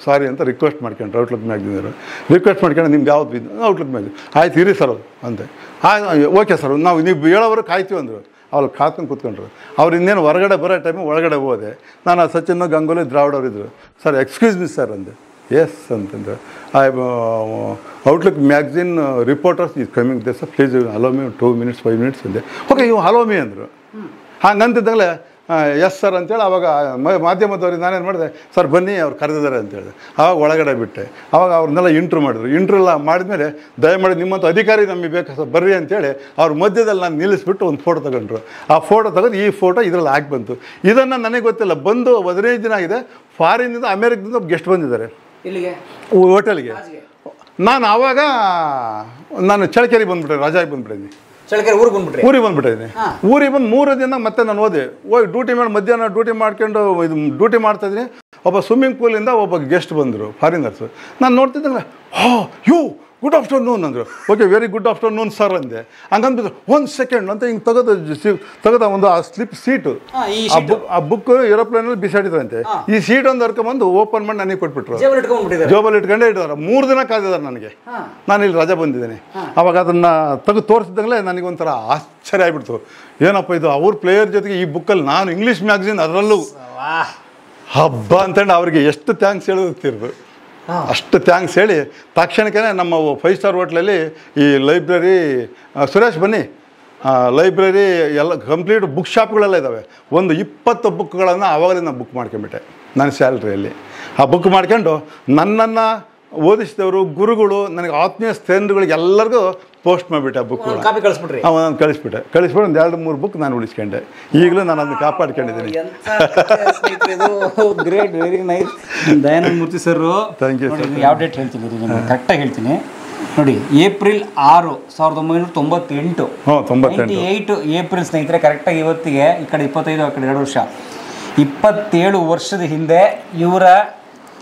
ಸಾರಿ ಅಂತ ರಿಕ್ವೆಸ್ಟ್ ಮಾಡ್ಕೊಂಡ್ರು ಔಟ್ಲುಕ್ ಮ್ಯಾಗ್ಝಿನರು. ರಿಕ್ವೆಸ್ಟ್ ಮಾಡ್ಕೊಂಡು ನಿಮ್ದು ಯಾವ್ದು ಔಟ್ಲುಕ್ ಮ್ಯಾಗ್ಝಿನ್, ಆಯ್ತು ಇರಿ ಸರ್ ಅಂತೆ. ಓಕೆ ಸರ್, ನೀವು ಹೇಳೋವರು ಕಾಯ್ತೀವಿ ಅಂದರು. ಅವ್ರು ಕಾತ್ಕೊಂಡು ಕೂತ್ಕೊಂಡ್ರು. ಅವ್ರು ಇನ್ನೇನು ಹೊರಗಡೆ ಬರೋ ಟೈಮು ಒಳಗಡೆ ಹೋದೆ. ನಾನು ಸಚಿನ್, ಗಂಗೂಲಿ, ದ್ರಾವಿಡ್ ಅವರಿದ್ದರು. ಸರ್ ಎಕ್ಸ್ಕ್ಯೂಸ್ ಮಿ ಸರ್ ಅಂದೆ. ಎಸ್ ಅಂತಂದ್ರೆ Outlook magazine reporters is coming this please allow me 2 minutes 5 minutes ಅಂದೆ. ಓಕೆ ಇವು ಅಲೋ ಮಿ ಅಂದರು. ಹಂಗಂತಿದ್ದಾಗಲೇ ಎಸ್ ಸರ್ ಅಂತೇಳಿ ಅವಾಗ ಮಾಧ್ಯಮದವ್ರಿಗೆ ನಾನೇನು ಮಾಡಿದೆ, ಸರ್ ಬನ್ನಿ ಅವ್ರು ಕರೆದಿದ್ದಾರೆ ಅಂತ ಹೇಳಿದೆ. ಆವಾಗ ಒಳಗಡೆ ಬಿಟ್ಟೆ. ಆವಾಗ ಅವ್ರನ್ನೆಲ್ಲ ಇಂಟ್ರ್ಯೂ ಮಾಡಿದ್ರು. ಇಂಟ್ರ್ಯೂ ಎಲ್ಲ ಮಾಡಿದ್ಮೇಲೆ ದಯಮಾಡಿ ನಿಮ್ಮಂಥ ಅಧಿಕಾರಿ ನಮಗೆ ಬೇಕು ಸರ್ ಬರ್ರಿ ಅಂತೇಳಿ ಅವ್ರ ಮಧ್ಯದಲ್ಲಿ ನಾನು ನಿಲ್ಲಿಸ್ಬಿಟ್ಟು ಒಂದು ಫೋಟೋ ತಗೊಂಡ್ರು. ಆ ಫೋಟೋ ತೆಗೆದು ಈ ಫೋಟೋ ಇದರಲ್ಲಿ ಹಾಕಿ ಬಂತು. ಇದನ್ನು ನನಗೆ ಗೊತ್ತಿಲ್ಲ, ಬಂದು 15 ದಿನ ಆಗಿದೆ. ಫಾರಿನ್ನಿಂದ ಅಮೇರಿಕದಿಂದ ಗೆಸ್ಟ್ ಬಂದಿದ್ದಾರೆ ಹೋಟೆಲ್ಗೆ. ನಾನು ಆವಾಗ ಚಳ್ಳಕೆರೆ ಬಂದುಬಿಟ್ಟೆ, ರಜಾಗಿ ಬಂದುಬಿಟ್ಟಿದ್ದೀನಿ. ಊರಿಗೆ ಬಂದುಬಿಟ್ಟಿದ್ದೀನಿ. ಊರಿಗೆ ಬಂದು 3 ದಿನ ಮತ್ತೆ ನಾನು ಹೋದೆ. ಹೋಗಿ ಡ್ಯೂಟಿ ಮಾಡಿ ಮಧ್ಯಾಹ್ನ ಡ್ಯೂಟಿ ಮಾಡ್ಕೊಂಡು ಇದು ಡ್ಯೂಟಿ ಮಾಡ್ತಾಯಿದ್ದೀನಿ. ಒಬ್ಬ ಸ್ವಿಮ್ಮಿಂಗ್ ಪೂಲಿಂದ ಒಬ್ಬ ಗೆಸ್ಟ್ ಬಂದರು ಫಾರಿನರ್ಸು. ನಾನು ನೋಡ್ತಿದ್ದಂಗೆ ಯು ಗುಡ್ ಆಫ್ಟರ್ನೂನ್ ಅಂದರು. Okay very good afternoon sir ಅಂದೆ. ಹಂಗಂತಿದ್ರು 1 second ಅಂತ ಹಿಂಗೆ ತೆಗೆದ ಒಂದು ಆ ಸ್ಲಿಪ್ ಸೀಟು ಆ ಬುಕ್ ಏರೋಪ್ಲೇನಲ್ಲಿ ಬಿಸಾಡಿದ್ರಂತೆ. ಈ ಸೀಟ್ ಒಂದು ಹರ್ಕೊಂಬಂದು ಓಪನ್ ಮಾಡಿ ನನಗೆ ಕೊಟ್ಬಿಟ್ರು. ಜೋಬಲ್ಲಿ ಇಟ್ಕೊಂಡೇ ಇಟ್ಟಿದ್ದಾರೆ. 3 ದಿನ ಕಾದಿದ್ದಾರೆ ನನಗೆ. ನಾನು ಇಲ್ಲಿ ರಜೆ ಬಂದಿದ್ದೀನಿ. ಅವಾಗ ಅದನ್ನು ತೆಗೆದು ತೋರಿಸಿದಂಗಲೇ ನನಗೊಂಥರ ಆಶ್ಚರ್ಯ ಆಗಿಬಿಡ್ತು. ಏನಪ್ಪ ಇದು ಅವ್ರ ಪ್ಲೇಯರ್ ಜೊತೆಗೆ ಈ ಬುಕ್ಕಲ್ಲಿ ನಾನು ಇಂಗ್ಲೀಷ್ ಮ್ಯಾಗ್ಝಿನ್ ಅದರಲ್ಲೂ ಹಬ್ಬ ಅಂತಂದು ಅವ್ರಿಗೆ ಎಷ್ಟು ಥ್ಯಾಂಕ್ಸ್ ಹೇಳೋದಿರ್ದು. ಅಷ್ಟು ಥ್ಯಾಂಕ್ಸ್ ಹೇಳಿ ತಕ್ಷಣಕ್ಕೆ ನಮ್ಮ 5 star ಹೋಟ್ಲಲ್ಲಿ ಈ ಲೈಬ್ರರಿ ಸುರೇಶ್ ಬನ್ನಿ ಲೈಬ್ರರಿ ಎಲ್ಲ ಕಂಪ್ಲೀಟ್ ಬುಕ್ ಶಾಪ್ಗಳೆಲ್ಲ ಇದ್ದಾವೆ. ಒಂದು 20 ಬುಕ್ಗಳನ್ನು ಆವಾಗಲೇ ನಾನು ಬುಕ್ ಮಾಡ್ಕೊಂಬಿಟ್ಟೆ ನನ್ನ ಸ್ಯಾಲ್ರಿಯಲ್ಲಿ. ಆ ಬುಕ್ ಮಾಡ್ಕೊಂಡು ನನ್ನನ್ನು ಓದಿಸಿದವರು ಗುರುಗಳು ನನಗೆ ಆತ್ಮೀಯ ಸ್ನೇಹಿತರುಗಳಿಗೆ ಎಲ್ಲರಿಗೂ ಪೋಸ್ಟ್ ಮಾಡಿಬಿಟ್ಟೆ. ಆ ಬುಕ್ಗಳು ನಾನು ಕಳಿಸ್ಬಿಟ್ಟೆ. ಒಂದು 2-3 ಬುಕ್ ನಾನು ಉಳಿಸ್ಕೊಂಡೆ. ಈಗಲೂ ನಾನು ಅದನ್ನು ಕಾಪಾಡ್ಕೊಂಡಿದ್ದೀನಿ.
Great, very nice. Dayananda Murthy sir,
thank you sir.
ಯಾವ ಡೇಟ್ ಹೇಳ್ತೀನಿ ಕರೆಕ್ಟಾಗಿ ಹೇಳ್ತೀನಿ ನೋಡಿ. April 6, 1998. 98 ಏಪ್ರಿಲ್ ಸ್ನೇಹಿತರೆ. ಕರೆಕ್ಟಾಗಿ ಇವತ್ತಿಗೆ ಈ ಕಡೆ 25, ಆ ಕಡೆ 2 ವರ್ಷ. 27 ವರ್ಷದ ಹಿಂದೆ ಇವರ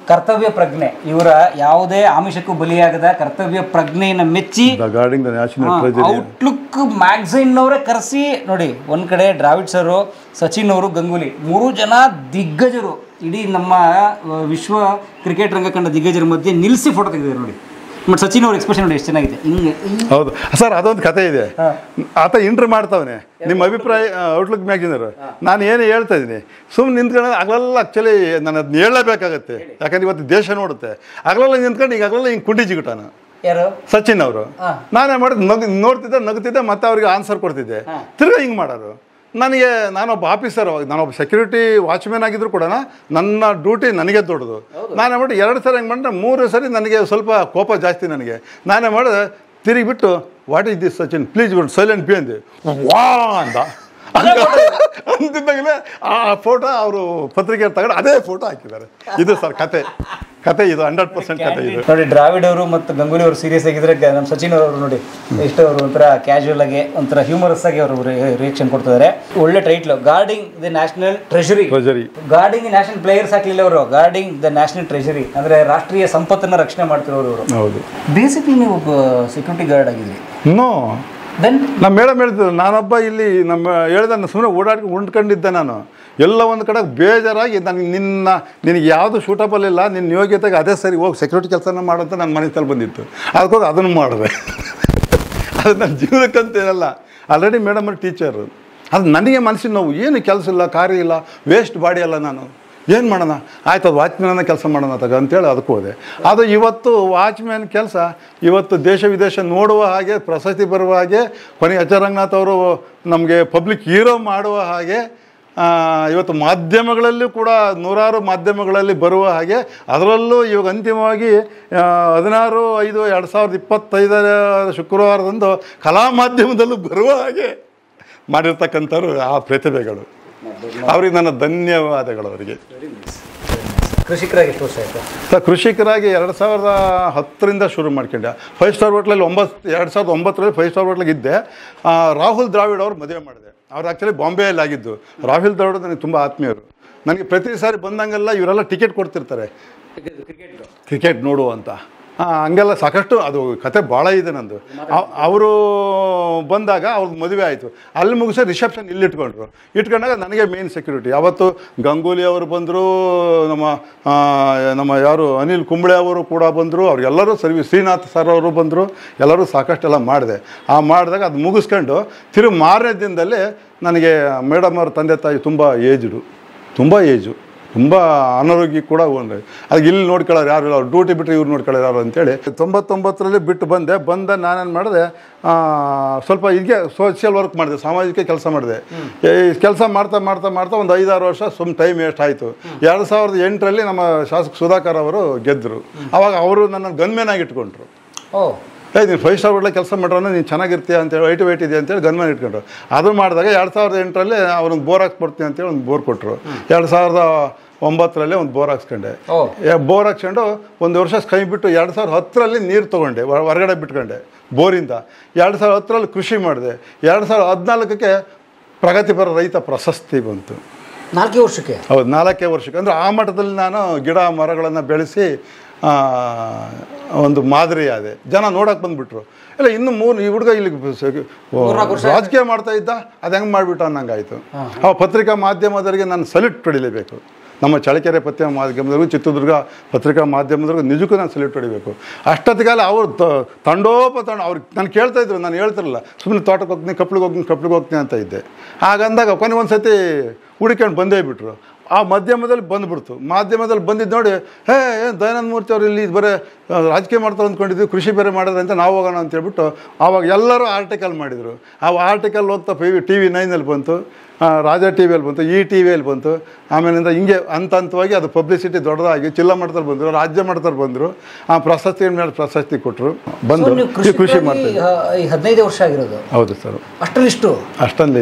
ಕರ್ತವ್ಯ ಪ್ರಜ್ಞೆ, ಇವರ ಯಾವುದೇ ಆಮಿಷಕ್ಕೂ ಬಲಿಯಾಗದ ಕರ್ತವ್ಯ ಪ್ರಜ್ಞೆಯನ್ನು ಮೆಚ್ಚಿ ಔಟ್ಲುಕ್ ಮ್ಯಾಗ್ಝಿನ್ ಅವರೇ ಕರೆಸಿ ನೋಡಿ. ಒಂದು ಕಡೆ ದ್ರಾವಿಡ್ ಸರು, ಸಚಿನ್ ಅವರು, ಗಂಗೂಲಿ 3 ಜನ ದಿಗ್ಗಜರು ಇಡೀ ನಮ್ಮ ವಿಶ್ವ ಕ್ರಿಕೆಟ್ ರಂಗ ಕಂಡ ದಿಗ್ಗಜರ ಮಧ್ಯೆ ನಿಲ್ಲಿಸಿ ಫೋಟೋ ತೆಗೆದಿದ್ದಾರೆ ನೋಡಿ. ಬಟ್ ಸಚಿನ್ ಅವ್ರ ಎಕ್ಸ್ಪ್ರೆಷನ್ ನೋಡಿ ಎಷ್ಟು ಚೆನ್ನಾಗಿದೆ. ಹಿಂಗೆ
ಹೌದು ಸರ್, ಅದೊಂದು ಕತೆ ಇದೆ. ಆತ ಇಂಟ್ರ್ಯೂ ಮಾಡ್ತಾವನೆ, ನಿಮ್ಮ ಅಭಿಪ್ರಾಯ ಔಟ್ಲುಕ್ ಮ್ಯಾಗ್ಝಿನರು. ನಾನು ಏನು ಹೇಳ್ತಾ ಇದ್ದೀನಿ, ಸುಮ್ಮನೆ ನಿಂತ್ಕೊಂಡು ಆಗಲೆಲ್ಲ ಆ್ಯಕ್ಚುಲಿ ನಾನು ಅದನ್ನ ಹೇಳಬೇಕಾಗತ್ತೆ. ಯಾಕಂದ್ರೆ ಇವತ್ತು ದೇಶ ನೋಡುತ್ತೆ. ಆಗಲೆಲ್ಲ ನಿಂತ್ಕೊಂಡು ಈಗ ಆಗಲೆಲ್ಲ ಹಿಂಗೆ ಕುಂಡಿ ಜಿಗುಟಾನ
ಯಾರು
ಸಚಿನ್ ಅವರು. ನಾನೇ ಮಾಡಿದ್ ನೋಡ್ತಿದ್ದೆ, ನಗ್ತಿದ್ದೆ, ಮತ್ತೆ ಅವ್ರಿಗೆ ಆನ್ಸರ್ ಕೊಡ್ತಿದ್ದೆ. ತಿರ್ಗಾ ಹಿಂಗೆ ಮಾಡೋರು. ನನಗೆ ನಾನೊಬ್ಬ ಆಫೀಸರ್, ನಾನೊಬ್ಬ ಸೆಕ್ಯೂರಿಟಿ ವಾಚ್ಮ್ಯಾನ್ ಆಗಿದ್ರು ಕೂಡ ನನ್ನ ಡ್ಯೂಟಿ ನನಗೆ ದೊಡ್ಡದು. ನಾನೇ ಮಾಡಿ 2 ಸರಿ ಹೆಂಗೆ ಮಾಡಿದ್ರೆ 3 ಸರಿ ನನಗೆ ಸ್ವಲ್ಪ ಕೋಪ ಜಾಸ್ತಿ ನನಗೆ. ನಾನೇ ಮಾಡಿದೆ ತಿರುಗಿಬಿಟ್ಟು what is this Sachin please ಬಿಟ್ಟು ಸೈಲೆಂಟ್ ಬಿ ಅಂದೆ. ವಾ ಅಂದ. ಅಂತಿದ್ದಾಗಲೇ ಆ ಫೋಟೋ ಅವರು ಪತ್ರಿಕೆ ತಗೊಂಡು ಅದೇ ಫೋಟೋ ಹಾಕಿದ್ದಾರೆ. ಇದು ಸರ್ ಕತೆ ಇದು 100% ಕತೆ ಇದು
ನೋಡಿ. ದ್ರಾವಿಡ್ ಅವರು ಮತ್ತು ಗಂಗೂಲಿ ಅವರು ಸೀರಿಯಸ್ ಆಗಿದ್ರೆ, ನಮ್ಮ ಸಚಿನ್ ಅವರು ನೋಡಿ ಎಷ್ಟು ಅವರು ಒಂಥರ ಕ್ಯಾಶುವಲ್ ಆಗಿ ಒಂಥರ ಹ್ಯೂಮರಸ್ ಆಗಿ ಅವರು ರಿಯಾಕ್ಷನ್ ಕೊಡ್ತಿದ್ದಾರೆ. ಒಳ್ಳೆ title, guarding the national treasury. Guarding the national players ಹಾಕಲಿಲ್ಲ ಅವರು, ಗಾರ್ಡಿಂಗ್ ದ ನ್ಯಾಷನಲ್ ಟ್ರೆಷರಿ ಅಂದ್ರೆ ರಾಷ್ಟ್ರೀಯ ಸಂಪತ್ತನ್ನು ರಕ್ಷಣೆ ಮಾಡ್ತಿರೋರು ಅವರು.
ಹೌದು.
ಬೇಸಿಕ್ಲಿ ನೀವು ಒಬ್ಬ ಸೆಕ್ಯೂರಿಟಿ ಗಾರ್ಡ್ ಆಗಿದ್ರಿ.
ನೋ, ನಮ್ಮ ಮೇಡಮ್ ಹೇಳ್ತಿದ್ರು, ನಾನೊಬ್ಬ ಇಲ್ಲಿ ನಮ್ಮ ಹೇಳ್ದೆ ಸುಮ್ಮನೆ ಓಡಾಡ್ಕೊಂಡು ಉಂಡ್ಕೊಂಡಿದ್ದೆ. ನಾನು ಎಲ್ಲ ಒಂದು ಕಡೆ ಬೇಜಾರಾಗಿ ನಿನಗೆ ಯಾವುದು ಸೂಟಬಲ್ ಇಲ್ಲ, ನಿನ್ನ ಯೋಗ್ಯತೆಗೆ ಅದೇ ಸರಿ ಹೋಗಿ ಸೆಕ್ಯೂರಿಟಿ ಕೆಲಸನ ಮಾಡೋಂತ ನನ್ನ ಮನೆತಲ್ಲಿ ಬಂದಿತ್ತು. ಅದಕ್ಕೋಗಿ ಅದನ್ನು ಮಾಡಿದೆ. ಅದು ನನ್ನ ಜೀವನಕ್ಕಂತೇನಲ್ಲ, ಆಲ್ರೆಡಿ ಮೇಡಮ್ ಅವ್ರ ಟೀಚರು. ಅದು ನನಗೆ ಮನಸ್ಸಿನ ನೋವು, ಏನು ಕೆಲಸ ಇಲ್ಲ, ಕಾರ್ಯ ಇಲ್ಲ, ವೇಸ್ಟ್ ಬಾಡಿ ಅಲ್ಲ. ನಾನು ಏನು ಮಾಡೋಣ, ಆಯ್ತು ಅದು ವಾಚ್ಮ್ಯಾನ ಕೆಲಸ ಮಾಡೋಣ ಅಂತೇಳಿ ಅದಕ್ಕೆ ಹೋದೆ. ಅದು ಇವತ್ತು ವಾಚ್ಮ್ಯಾನ್ ಕೆಲಸ ಇವತ್ತು ದೇಶ ವಿದೇಶ ನೋಡುವ ಹಾಗೆ, ಪ್ರಶಸ್ತಿ ಬರುವ ಹಾಗೆ, ಕೊನೆಗೆ ಎಚ್ ಆರ್ ರಂಗನಾಥ್ ಅವರು ನಮಗೆ ಪಬ್ಲಿಕ್ ಹೀರೋ ಮಾಡುವ ಹಾಗೆ, ಇವತ್ತು ಮಾಧ್ಯಮಗಳಲ್ಲೂ ಕೂಡ 100 ಮಾಧ್ಯಮಗಳಲ್ಲಿ ಬರುವ ಹಾಗೆ, ಅದರಲ್ಲೂ ಇವಾಗ ಅಂತಿಮವಾಗಿ 16/5/2025 ಶುಕ್ರವಾರದಂದು ಕಲಾ ಮಾಧ್ಯಮದಲ್ಲೂ ಬರುವ ಹಾಗೆ ಮಾಡಿರ್ತಕ್ಕಂಥವ್ರು ಆ ಪ್ರತಿಭೆಗಳು. ಅವ್ರಿಗೆ ನನ್ನ ಧನ್ಯವಾದಗಳು ಅವರಿಗೆ.
ಕೃಷಿಕರಾಗಿ ಎಷ್ಟು ವರ್ಷ ಆಯಿತು
ಸರ್? ಕೃಷಿಕರಾಗಿ 2010ರಿಂದ ಶುರು ಮಾಡ್ಕೊಂಡೆ. 5 ಸ್ಟಾರ್ ಹೋಟ್ಲಲ್ಲಿ 2009ರಲ್ಲಿ 5 ಸ್ಟಾರ್ ಹೋಟ್ಲಿಗೆ ಇದ್ದೆ. ರಾಹುಲ್ ದ್ರಾವಿಡ್ ಅವ್ರು ಮದುವೆ ಮಾಡಿದೆ. ಅವ್ರು ಆ್ಯಕ್ಚುಲಿ ಬಾಂಬೆಯಲ್ಲಿ ಆಗಿದ್ದು. ರಾಹುಲ್ ದ್ರಾವಿಡ್ ನನಗೆ ತುಂಬ ಆತ್ಮೀಯರು. ನನಗೆ ಪ್ರತಿ ಸಾರಿ ಬಂದಂಗೆಲ್ಲ ಇವರೆಲ್ಲ ಟಿಕೆಟ್ ಕೊಡ್ತಿರ್ತಾರೆ ಕ್ರಿಕೆಟ್ ನೋಡು ಅಂತ. ಹಂಗೆಲ್ಲ ಸಾಕಷ್ಟು ಅದು ಕತೆ ಭಾಳ ಇದೆ ನಂದು. ಅವರು ಬಂದಾಗ ಅವ್ರದ್ದು ಮದುವೆ ಆಯಿತು. ಅಲ್ಲಿ ಮುಗಿಸಿ ರಿಸೆಪ್ಷನ್ ಇಲ್ಲಿ ಇಟ್ಕೊಂಡಾಗ ನನಗೆ ಮೇನ್ ಸೆಕ್ಯೂರಿಟಿ. ಅವತ್ತು ಗಂಗೂಲಿ ಅವರು ಬಂದರು, ನಮ್ಮ ಯಾರು ಅನಿಲ್ ಕುಂಬ್ಳೆ ಅವರು ಕೂಡ ಬಂದರು, ಅವ್ರಿಗೆಲ್ಲರೂ ಶ್ರೀನಾಥ್ ಸರ್ ಅವರು ಬಂದರು. ಎಲ್ಲರೂ ಸಾಕಷ್ಟೆಲ್ಲ ಮಾಡಿದೆ. ಮಾಡಿದಾಗ ಅದು ಮುಗಿಸ್ಕೊಂಡು ತಿರುಗಿ ಮಾರನೇ ದಿನದಲ್ಲಿ ನನಗೆ ಮೇಡಮ್ ಅವ್ರ ತಂದೆ ತಾಯಿ ತುಂಬ ಏಜು. ತುಂಬ ಅನಾರೋಗ್ಯ ಕೂಡ ಒಂದು ಅದಕ್ಕೆ ಇಲ್ಲಿ ನೋಡ್ಕೊಳ್ಳೋರು ಯಾರು ಇಲ್ಲ, ಅವ್ರು ಡ್ಯೂಟಿ ಬಿಟ್ಟರೆ ಇವ್ರು ನೋಡ್ಕೊಳ್ಳೋರು ಯಾರು ಅಂತೇಳಿ 99ರಲ್ಲಿ ಬಿಟ್ಟು ಬಂದೆ ನಾನೇನು ಮಾಡಿದೆ, ಸ್ವಲ್ಪ ಹೀಗೆ ಸೋಷಿಯಲ್ ವರ್ಕ್ ಮಾಡಿದೆ, ಸಾಮಾಜಿಕ ಕೆಲಸ ಮಾಡಿದೆ. ಈ ಕೆಲಸ ಮಾಡ್ತಾ ಒಂದು 5-6 ವರ್ಷ ಟೈಮ್ ವೇಸ್ಟ್ ಆಯಿತು. 2008ರಲ್ಲಿ ನಮ್ಮ ಶಾಸಕ ಸುಧಾಕರ್ ಅವರು ಗೆದ್ದರು. ಆವಾಗ ಅವರು ನನ್ನ ಗನ್ಮೇನ್ ಆಗಿ ಇಟ್ಕೊಂಡ್ರು. ನೀನು 5 ಸ್ಟಾರ್ ಹೋಟ್ಲಲ್ಲಿ ಕೆಲಸ ಮಾಡ್ರೆ ನೀನು ಚೆನ್ನಾಗಿರ್ತೀಯ ಅಂತೇಳಿ, ವೆಯ್ಟ್ ಇದೆ ಅಂತೇಳಿ ಗನ್ಮೇನ್ ಇಟ್ಕೊಂಡ್ರು. ಅದು ಮಾಡಿದಾಗ 2008ರಲ್ಲಿ ಅವ್ರೊಂದು ಬೋರ್ ಹಾಕ್ಸ್ಬಿಡ್ತೀನಿ ಅಂತೇಳಿ ಒಂದು ಬೋರ್ ಕೊಟ್ಟರು. 2009ರಲ್ಲಿ ಒಂದು ಬೋರ್ ಹಾಕ್ಸ್ಕೊಂಡೆ. ಬೋರ್ ಹಾಕ್ಸ್ಕೊಂಡು ಒಂದು ವರ್ಷ ಕೈ ಬಿಟ್ಟು 2010ರಲ್ಲಿ ನೀರು ತೊಗೊಂಡೆ, ಹೊರಗಡೆ ಬಿಟ್ಕೊಂಡೆ ಬೋರಿಂದ. 2010ರಲ್ಲಿ ಕೃಷಿ ಮಾಡಿದೆ. 2014ಕ್ಕೆ ಪ್ರಗತಿಪರ ರೈತ ಪ್ರಶಸ್ತಿ ಬಂತು.
4 ವರ್ಷಕ್ಕೆ? ಹೌದು,
4 ವರ್ಷಕ್ಕೆ. ಅಂದರೆ ಆ ಮಟ್ಟದಲ್ಲಿ ನಾನು ಗಿಡ ಮರಗಳನ್ನು ಬೆಳೆಸಿ ಒಂದು ಮಾದರಿ ಆದೆ. ಜನ ನೋಡಕ್ಕೆ ಬಂದುಬಿಟ್ರು. ಇಲ್ಲ ಇನ್ನು ಈ ಹುಡುಗ ಇಲ್ಲಿ ರಾಜಕೀಯ ಮಾಡ್ತಾ ಇದ್ದ, ಅದು ಹೆಂಗೆ ಮಾಡಿಬಿಟ್ಟು ಅನ್ನಂಗಾಯಿತು. ಆ ಪತ್ರಿಕಾ ಮಾಧ್ಯಮದವರಿಗೆ ನಾನು ಸಲ್ಯೂಟ್ ಹೊಡಿಲೇಬೇಕು. ನಮ್ಮ ಚಳ್ಳಕೆರೆ ಪತ್ರಿಕಾ ಮಾಧ್ಯಮದವ್ರಿಗೂ, ಚಿತ್ರದುರ್ಗ ಪತ್ರಿಕಾ ಮಾಧ್ಯಮದವ್ರಿಗೂ ನಿಜಕ್ಕೂ ನಾನು ಸಲ್ಯೂಟ್ ಹೊಡಿಬೇಕು. ಅಷ್ಟೊತ್ತಿಗಾಲ ಅವರು ಅವ್ರಿಗೆ ನಾನು ಕೇಳ್ತಾಯಿದ್ರು, ನಾನು ಹೇಳ್ತಿರಲಿಲ್ಲ. ಸುಮ್ಮನೆ ತೋಟಕ್ಕೆ ಹೋಗ್ತೀನಿ, ಕಪ್ಳಿಗೆ ಹೋಗ್ತೀನಿ ಅಂತ ಇದ್ದೆ. ಹಾಗಂದಾಗ ಕೊನೆ ಒಂದು ಸತಿ ಹುಡುಕೊಂಡು ಬಂದೇ ಬಿಟ್ರು. ಆ ಮಾಧ್ಯಮದಲ್ಲಿ ಬಂದುಬಿಡ್ತು. ಮಾಧ್ಯಮದಲ್ಲಿ ಬಂದಿದ್ದು ನೋಡಿ, ದಯಾನಂದ ಮೂರ್ತಿ ಅವರು ಇಲ್ಲಿ ಬರೀ ರಾಜಕೀಯ ಮಾಡ್ತಾರೆ ಅಂದ್ಕೊಂಡಿದ್ವಿ, ಕೃಷಿ ಬೇರೆ ಮಾಡಿದ್ರೆ ಅಂತ ನಾವು ಹೋಗೋಣ ಅಂತ ಹೇಳ್ಬಿಟ್ಟು ಆವಾಗ ಎಲ್ಲರೂ ಆರ್ಟಿಕಲ್ ಮಾಡಿದರು. ಆ ಆರ್ಟಿಕಲ್ ಹೋಗ್ತಾ TV9ನಲ್ಲಿ ಬಂತು, ರಾಜಾ TVಯಲ್ಲಿ ಬಂತು, ಈ TVಯಲ್ಲಿ ಬಂತು. ಆಮೇಲಿಂದ ಹಿಂಗೆ ಹಂತವಾಗಿ ಅದು ಪಬ್ಲಿಸಿಟಿ ದೊಡ್ಡದಾಗಿ ಜಿಲ್ಲಾ ಮಟ್ಟದಲ್ಲಿ ಬಂದರು, ರಾಜ್ಯ ಮಟ್ಟದಲ್ಲಿ ಬಂದರು. ಆ ಪ್ರಶಸ್ತಿ ಮೇಲೆ ಪ್ರಶಸ್ತಿ ಕೊಟ್ಟರು. ಬಂದು ಕೃಷಿ ಮಾಡ್ತಾರೆ.
15 ವರ್ಷ ಆಗಿರೋದು?
ಹೌದು ಸರ್. ಅಷ್ಟಲ್ಲಿ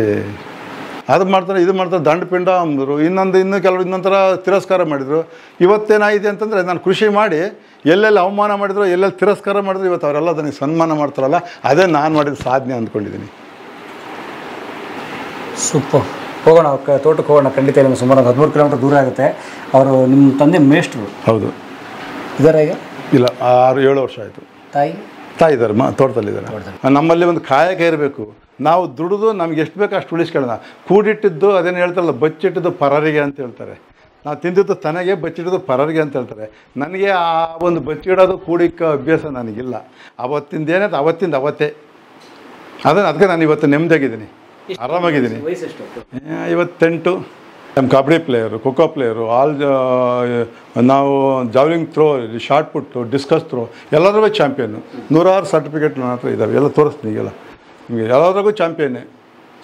ಅದು ಮಾಡ್ತಾರೆ, ಇದು ಮಾಡ್ತಾರೆ, ದಂಡಪಿಂಡ ಅಂದರು. ಇನ್ನೊಂಥರ ತಿರಸ್ಕಾರ ಮಾಡಿದರು. ಇವತ್ತೇನಾಗಿದೆ ಅಂತಂದರೆ, ನಾನು ಕೃಷಿ ಮಾಡಿ ಎಲ್ಲೆಲ್ಲಿ ಅವಮಾನ ಮಾಡಿದ್ರು, ಎಲ್ಲೆಲ್ಲಿ ತಿರಸ್ಕಾರ ಮಾಡಿದ್ರು, ಇವತ್ತು ಅವರೆಲ್ಲ ನನಗೆ ಸನ್ಮಾನ ಮಾಡ್ತಾರಲ್ಲ, ಅದೇ ನಾನು ಮಾಡಿದ ಸಾಧನೆ ಅಂದ್ಕೊಂಡಿದ್ದೀನಿ.
ಸೂಪರ್. ಹೋಗೋಣ, ತೋಟಕ್ಕೆ ಹೋಗೋಣ ಖಂಡಿತ. ಇಲ್ಲ, ಸುಮಾರು 13 ಕಿಲೋಮೀಟರ್ ದೂರ ಆಗುತ್ತೆ. ಅವರು ನಿಮ್ಮ ತಂದೆ ಮೇಷ್ಟ್ರು?
ಹೌದು.
ಇದ್ದಾರೆ ಈಗ?
ಇಲ್ಲ, 6-7 ವರ್ಷ ಆಯಿತು. ತಾಯಿ ಇದ್ದಾರೆ, ತೋಟದಲ್ಲಿದ್ದಾರೆ. ನಮ್ಮಲ್ಲಿ ಒಂದು ಕಾಯಕ ಇರಬೇಕು. ನಾವು ದುಡಿದು ನಮ್ಗೆ ಎಷ್ಟು ಬೇಕೋ ಅಷ್ಟು ಉಳಿಸ್ಕೊಳ್ಳೋಣ. ಕೂಡಿಟ್ಟಿದ್ದು ಅದೇನು ಹೇಳ್ತಾರಲ್ಲ, ಬಚ್ಚಿಟ್ಟಿದ್ದು ಪರರಿಗೆ ಅಂತ ಹೇಳ್ತಾರೆ. ನಾವು ತಿಂದಿದ್ದು ತನಗೆ, ಬಚ್ಚಿಡೋದು ಪರರಿಗೆ ಅಂತ ಹೇಳ್ತಾರೆ. ನನಗೆ ಆ ಒಂದು ಬಚ್ಚಿಡೋದು ಕೂಡಿಕ್ಕ ಅಭ್ಯಾಸ ನನಗಿಲ್ಲ. ಅವತ್ತಿಂದೇನೈತೆ ಅವತ್ತೇ. ಅದಕ್ಕೆ ನಾನು ಇವತ್ತು ನೆಮ್ಮದಿಯಾಗಿದ್ದೀನಿ, ಆರಾಮಾಗಿದ್ದೀನಿ. 58. ನಮ್ಮ ಕಬಡ್ಡಿ ಪ್ಲೇಯರು, ಖೋಖೋ ಪ್ಲೇಯರು, ನಾವು ಜಾವ್ಲಿಂಗ್ ಥ್ರೋ, ಶಾರ್ಟ್ ಪುಟ್ಟು, ಡಿಸ್ಕಸ್ ಥ್ರೋ ಎಲ್ಲದರಲ್ಲೂ ಚಾಂಪಿಯನ್ನು. 106 ಸರ್ಟಿಫಿಕೇಟ್ ನನ್ನ ಹತ್ರ ಇದ್ದಾವೆ, ಎಲ್ಲ ತೋರಿಸ್ತೀನಿ ಈಗೆಲ್ಲ ನಿಮಗೆ. ಎಲ್ಲದ್ರಾಗೂ ಚಾಂಪಿಯನ್ನೇ.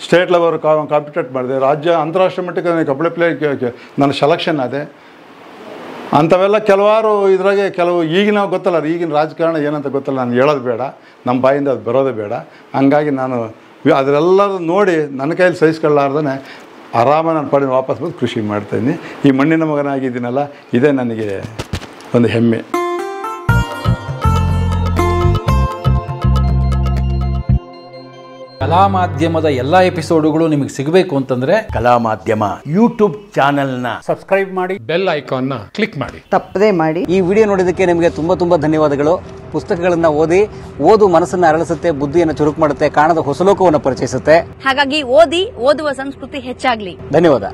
ಸ್ಟೇಟ್ ಲೆವೆಲ್ ಕಾಂಪಿಟೇಟ್ ಮಾಡಿದೆ. ರಾಜ್ಯ ಅಂತಾರಾಷ್ಟ್ರೀಯ ಮಟ್ಟಕ್ಕೆ ನನಗೆ ಕಬಡ್ಡಿ ಪ್ಲೇಯರ್ ನನ್ನ ಸೆಲೆಕ್ಷನ್ ಆದೆ. ಅಂಥವೆಲ್ಲ ಕೆಲವಾರು ಇದ್ರಾಗೆ ಈಗಿನ ಗೊತ್ತಲ್ಲ, ಈಗಿನ ರಾಜಕಾರಣ ಏನಂತ ಗೊತ್ತಲ್ಲ, ನಾನು ಹೇಳೋದು ಬೇಡ, ನಮ್ಮ ಬಾಯಿಂದ ಅದು ಬರೋದೇ ಬೇಡ. ಹಂಗಾಗಿ ನಾನು ಅದರೆಲ್ಲರೂ ನೋಡಿ ನನ್ನ ಕೈಯಲ್ಲಿ ಸಹಿಸ್ಕೊಳ್ಳಾರ್ದೇ ಆರಾಮ ನಾನು ಪಾಡಿನ ವಾಪಸ್ ಬಂದು ಕೃಷಿ ಮಾಡ್ತಾಯಿದ್ದೀನಿ. ಈ ಮಣ್ಣಿನ ಮಗನಾಗಿದ್ದೀನಲ್ಲ, ಇದೇ ನನಗೆ ಒಂದು ಹೆಮ್ಮೆ.
ಕಲಾ ಮಾಧ್ಯಮದ ಎಲ್ಲ ಎಪಿಸೋಡುಗಳು ನಿಮಗೆ ಸಿಗಬೇಕು ಅಂತಂದ್ರೆ
ಕಲಾ ಮಾಧ್ಯಮ ಯೂಟ್ಯೂಬ್ ಚಾನೆಲ್ನ
ಸಬ್ಸ್ಕ್ರೈಬ್ ಮಾಡಿ, ಬೆಲ್ ಐಕಾನ್ನ ಕ್ಲಿಕ್ ಮಾಡಿ,
ತಪ್ಪದೇ ಮಾಡಿ.
ಈ ವಿಡಿಯೋ ನೋಡಿದ್ದಕ್ಕೆ ನಿಮಗೆ ತುಂಬ ಧನ್ಯವಾದಗಳು. ಪುಸ್ತಕಗಳನ್ನು ಓದು ಮನಸ್ಸನ್ನು ಅರಳಿಸುತ್ತೆ, ಬುದ್ಧಿಯನ್ನು ಚುರುಕು ಮಾಡುತ್ತೆ, ಕಾಣದ ಹೊಸಲೋಕವನ್ನು ಪರಿಚಯಿಸುತ್ತೆ.
ಹಾಗಾಗಿ ಓದುವ ಸಂಸ್ಕೃತಿ ಹೆಚ್ಚಾಗ್ಲಿ.
ಧನ್ಯವಾದ.